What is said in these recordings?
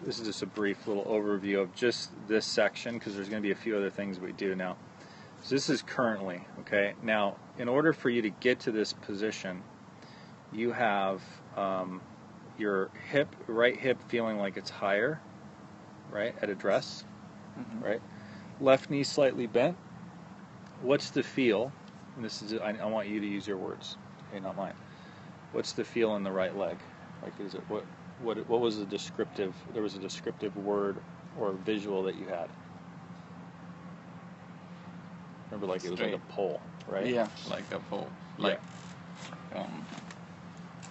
This is just a brief little overview of just this section because there's going to be a few other things we do now. So this is currently, okay? Now, in order for you to get to this position, you have your hip, right hip feeling like it's higher, right, at address, right? Left knee slightly bent. What's the feel? And this is, I want you to use your words, okay, not mine. What's the feel in the right leg? Like, is it what was the descriptive? There was a descriptive word or visual that you had. Remember, like it was like a pole, right? Yeah, like a pole, like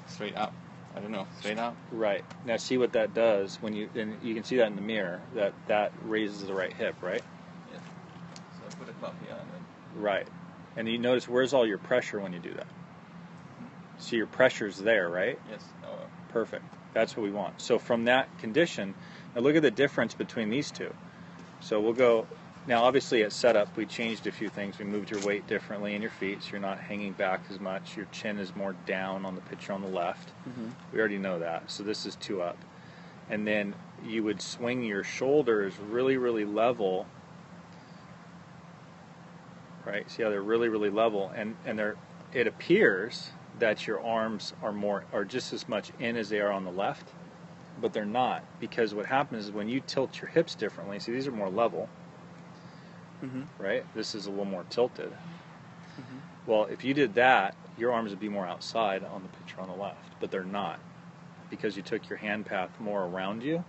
straight up. I don't know, straight up. Right. Now, see what that does when you, and you can see that in the mirror. That raises the right hip, right? Yeah. So I put a club here and then. Right. And you notice where's all your pressure when you do that. So your pressure's there, right? Yes. Perfect. That's what we want. So from that condition, now look at the difference between these two. So we'll go, now obviously at setup we changed a few things. We moved your weight differently in your feet so you're not hanging back as much. Your chin is more down on the picture on the left. We already know that. So this is 2 up. And then you would swing your shoulders really, really level. Right? See how they're really, really level, and it appears that your arms are just as much in as they are on the left, but they're not, because what happens is when you tilt your hips differently, see these are more level, right? This is a little more tilted. Well, if you did that, your arms would be more outside on the picture on the left, but they're not, because you took your hand path more around you,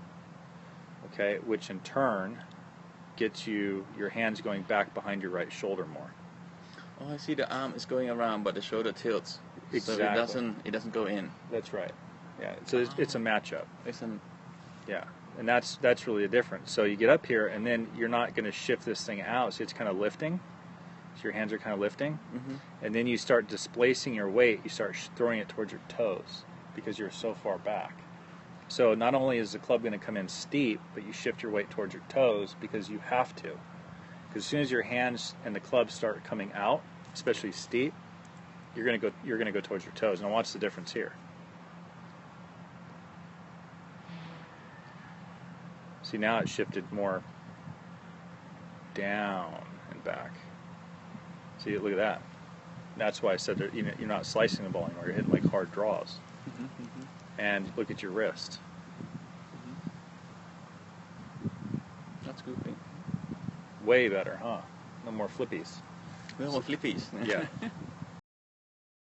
okay, which in turn gets you your hands going back behind your right shoulder more. Oh, I see. The arm is going around, but the shoulder tilts. Exactly. So it doesn't go in. That's right. Yeah. So it's a matchup. Yeah. And that's really the difference. So you get up here, and then you're not going to shift this thing out. So it's kind of lifting. So your hands are kind of lifting, and then you start displacing your weight. You start throwing it towards your toes because you're so far back. So not only is the club going to come in steep, but you shift your weight towards your toes because you have to. Because as soon as your hands and the club start coming out, especially steep, you're going to go towards your toes. Now watch the difference here. See, now it's shifted more down and back. See, look at that. That's why I said that, you're not slicing the ball anymore. You're hitting like hard draws. And look at your wrist. That's good thing. Way better, huh? No more flippies. No more flippies. Yeah.